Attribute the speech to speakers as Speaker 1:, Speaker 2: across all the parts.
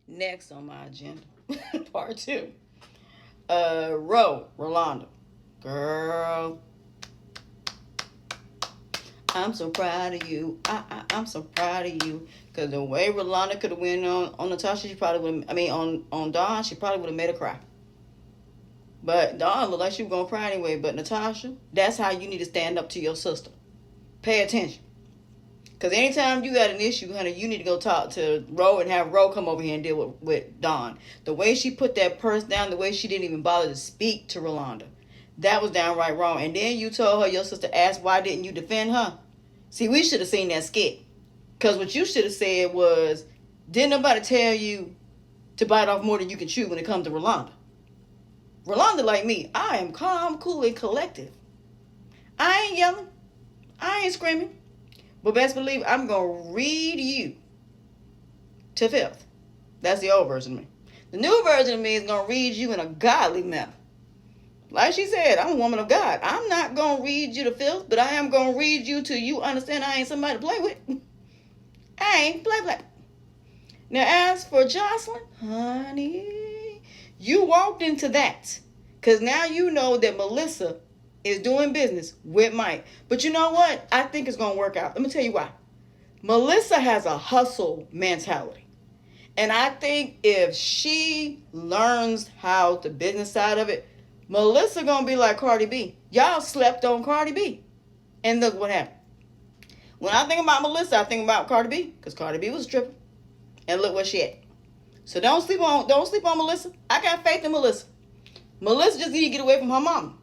Speaker 1: Next on my agenda, part two. Rolanda. Girl, I'm so proud of you. I'm so proud of you. Because the way Rolanda could have went on Natasha, she probably would have, I mean, on Dawn, she probably would have made her cry. But Dawn looked like she was going to cry anyway. But Natasha, that's how you need to stand up to your sister. Pay attention. Because anytime you got an issue, honey, you need to go talk to Ro and have Ro come over here and deal with Dawn. The way she put that purse down, the way she didn't even bother to speak to Rolanda, that was downright wrong. And then you told her your sister asked, why didn't you defend her? See, we should have seen that skit. Because what you should have said was, didn't nobody tell you to bite off more than you can chew when it comes to Rolanda? Rolanda, like me, I am calm, cool, and collective. I ain't yelling. I ain't screaming. But best believe I'm going to read you to filth. That's the old version of me. The new version of me is going to read you in a godly manner. Like she said, I'm a woman of God. I'm not going to read you to filth, but I am going to read you till you understand I ain't somebody to play with. I ain't play. Now, as for Jocelyn, honey, you walked into that. Because now you know that Melissa is doing business with Mike. But you know what? I think it's going to work out. Let me tell you why. Melissa has a hustle mentality. And I think if she learns how the business side of it, Melissa going to be like Cardi B. Y'all slept on Cardi B. And look what happened. When I think about Melissa, I think about Cardi B. Because Cardi B was a stripper. And look where she at. So don't sleep on Melissa. I got faith in Melissa. Melissa just need to get away from her mama.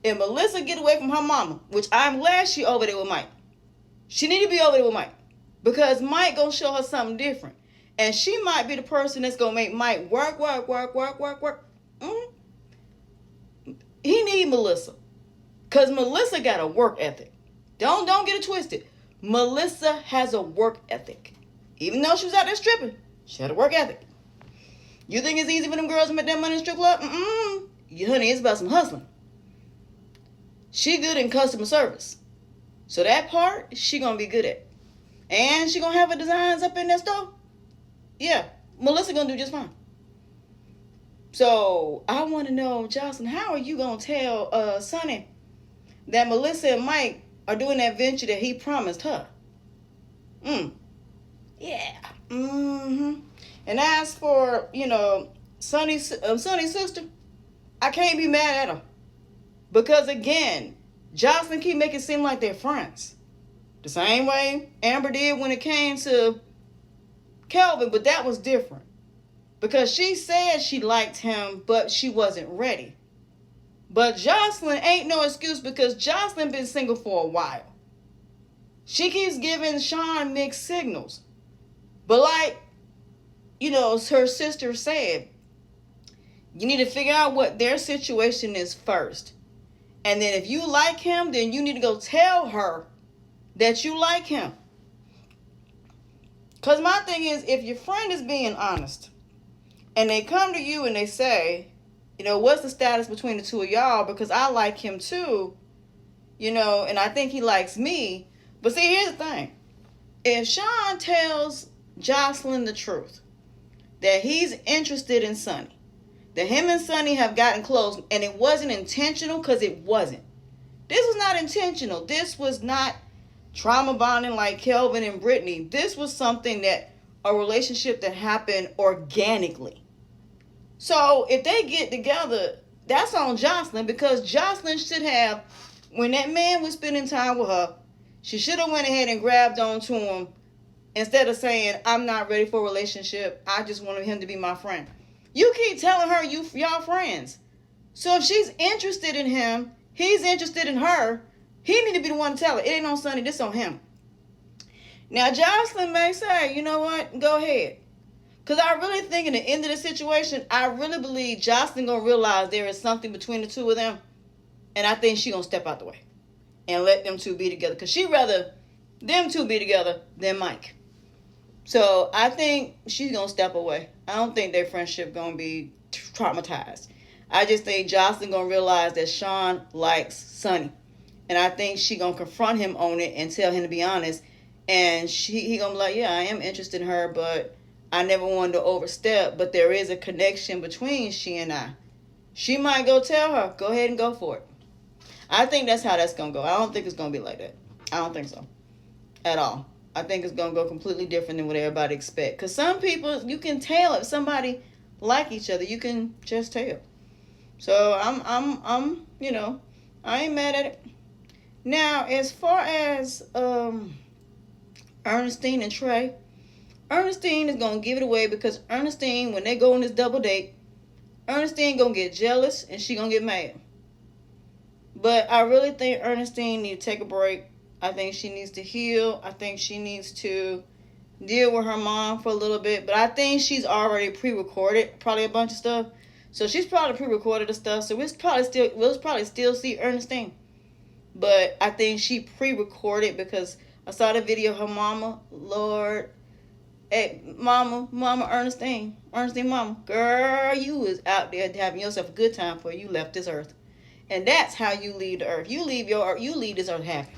Speaker 1: If Melissa get away from her mama, which I'm glad she over there with Mike. She need to be over there with Mike. Because Mike gonna show her something different. And she might be the person that's gonna make Mike work. He need Melissa. Because Melissa got a work ethic. Don't get it twisted. Melissa has a work ethic. Even though she was out there stripping, she had a work ethic. You think it's easy for them girls to make that money in the strip club? Honey, it's about some hustling. She good in customer service. So that part, she gonna be good at. And she gonna have her designs up in that store. Yeah, Melissa gonna do just fine. So I want to know, Jocelyn, how are you gonna tell Sonny that Melissa and Mike are doing that venture that he promised her? Yeah. And as for Sonny's sister, I can't be mad at her because again, Jocelyn keep making it seem like they're friends, the same way Amber did when it came to Kelvin, but that was different because she said she liked him, but she wasn't ready. But Jocelyn ain't no excuse because Jocelyn been single for a while. She keeps giving Sean mixed signals. But like, her sister said, you need to figure out what their situation is first. And then if you like him, then you need to go tell her that you like him. Because my thing is, if your friend is being honest, and they come to you and they say, what's the status between the two of y'all? Because I like him too, and I think he likes me. But see, here's the thing. If Sean tells Jocelyn the truth, that he's interested in Sonny, that him and Sonny have gotten close, and it wasn't intentional, because it wasn't. This was not intentional. This was not trauma bonding like Kelvin and Brittany. This was something a relationship that happened organically. So if they get together, that's on Jocelyn, because Jocelyn should have, when that man was spending time with her, she should have went ahead and grabbed onto him instead of saying, I'm not ready for a relationship. I just wanted him to be my friend. You keep telling her y'all friends. So if she's interested in him, he's interested in her, he need to be the one to tell her. It ain't on Sonny, this on him. Now, Jocelyn may say, you know what, go ahead. Because I really think in the end of the situation, I really believe Jocelyn going to realize there is something between the two of them. And I think she going to step out the way and let them two be together. Because she'd rather them two be together than Mike. So I think she's going to step away. I don't think their friendship going to be traumatized. I just think Jocelyn going to realize that Sean likes Sonny. And I think she going to confront him on it and tell him to be honest. And he going to be like, yeah, I am interested in her, but I never wanted to overstep, but there is a connection between she and I. She might go tell her, go ahead and go for it. I think that's how that's going to go. I don't think it's going to be like that. I don't think so at all. I think it's going to go completely different than what everybody expects. Because some people, you can tell if somebody like each other. You can just tell. So I'm, I ain't mad at it. Now, as far as Ernestine and Trey, Ernestine is going to give it away because Ernestine, when they go on this double date, Ernestine going to get jealous and she going to get mad. But I really think Ernestine needs to take a break. I think she needs to heal. I think she needs to deal with her mom for a little bit. But I think she's already pre-recorded probably a bunch of stuff. So she's probably pre-recorded the stuff. So we'll probably still see Ernestine. But I think she pre-recorded because I saw the video of her mama. Lord, hey, mama, Ernestine mama. Girl, you was out there having yourself a good time before you left this earth. And that's how you leave the earth. You leave this earth happy.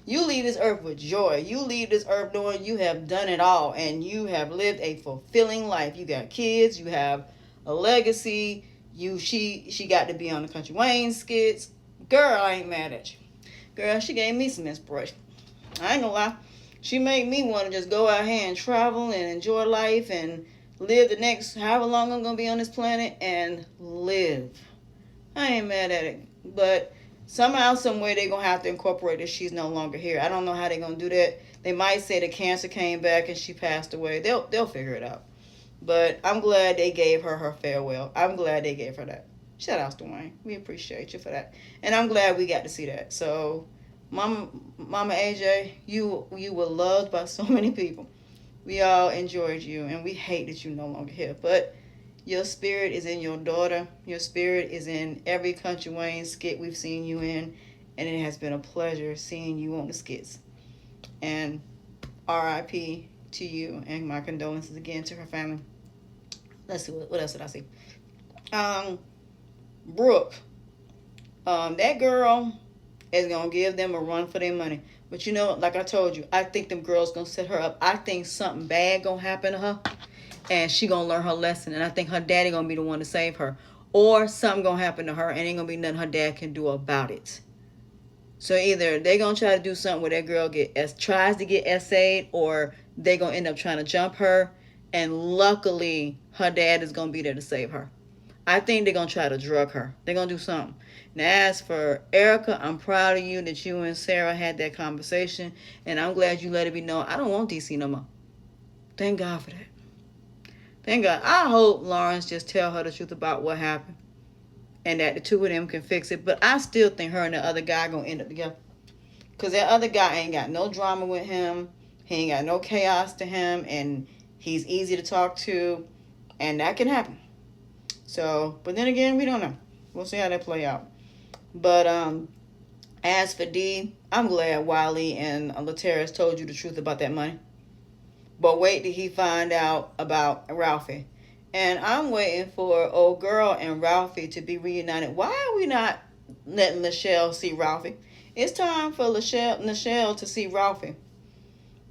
Speaker 1: You leave this earth with joy. You leave this earth knowing you have done it all and you have lived a fulfilling life. You got kids. You have a legacy. She got to be on the Country Wayne skits. Girl, I ain't mad at you. Girl, she gave me some inspiration. I ain't gonna lie. She made me want to just go out here and travel and enjoy life and live the next however long I'm gonna be on this planet and live. I ain't mad at it. But somehow, some way, they're going to have to incorporate that she's no longer here. I don't know how they're going to do that. They might say the cancer came back and she passed away. They'll figure it out. But I'm glad they gave her farewell. I'm glad they gave her that. Shout out to Wayne. We appreciate you for that. And I'm glad we got to see that. So, Mama AJ, you were loved by so many people. We all enjoyed you, and we hate that you're no longer here. But your spirit is in your daughter. Your spirit is in every Country Wayne skit we've seen you in. And it has been a pleasure seeing you on the skits. And R.I.P. to you. And my condolences again to her family. Let's see, what else did I see? Brooke. That girl is going to give them a run for their money. But you know, like I told you, I think them girls going to set her up. I think something bad going to happen to her. And she going to learn her lesson. And I think her daddy going to be the one to save her. Or something going to happen to her and ain't going to be nothing her dad can do about it. So either they going to try to do something where that girl tries to get essayed, or they going to end up trying to jump her. And luckily, her dad is going to be there to save her. I think they're going to try to drug her. They're going to do something. Now, as for Erica, I'm proud of you that you and Sarah had that conversation. And I'm glad you let it be known. I don't want DC no more. Thank God for that. Thank God. I hope Lawrence just tell her the truth about what happened. And that the two of them can fix it. But I still think her and the other guy going to end up together. Because that other guy ain't got no drama with him. He ain't got no chaos to him. And he's easy to talk to. And that can happen. So, but then again, we don't know. We'll see how that play out. But as for D, I'm glad Wiley and Laterras told you the truth about that money. But wait till he find out about Ralphie. And I'm waiting for old girl and Ralphie to be reunited. Why are we not letting Lachelle see Ralphie? It's time for Lachelle to see Ralphie.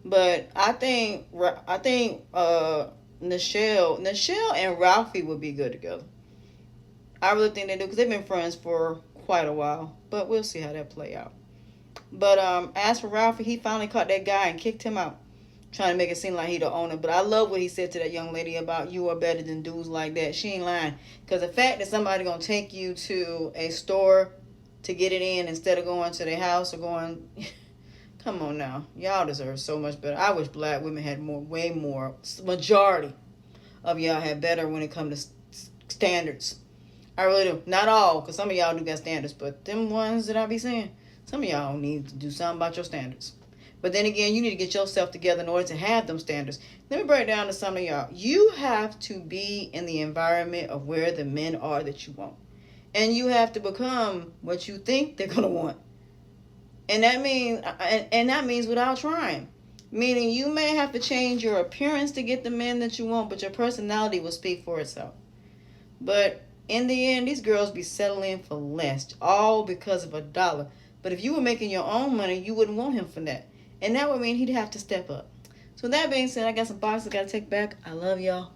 Speaker 1: But I think Lachelle and Ralphie would be good together. I really think they do because they've been friends for quite a while. But we'll see how that play out. But as for Ralphie, he finally caught that guy and kicked him out. Trying to make it seem like he the owner. But I love what he said to that young lady about you are better than dudes like that. She ain't lying. Because the fact that somebody going to take you to a store to get it in instead of going to their house or going... Come on now. Y'all deserve so much better. I wish black women had way more. Majority of y'all had better when it comes to standards. I really do. Not all, because some of y'all do got standards. But them ones that I be seeing, some of y'all need to do something about your standards. But then again, you need to get yourself together in order to have them standards. Let me break down to some of y'all. You have to be in the environment of where the men are that you want. And you have to become what you think they're going to want. And that means without trying. Meaning you may have to change your appearance to get the men that you want, but your personality will speak for itself. But in the end, these girls be settling for less, all because of $1. But if you were making your own money, you wouldn't want him for that. And that would mean he'd have to step up. So that being said, I got some boxes I gotta take back. I love y'all.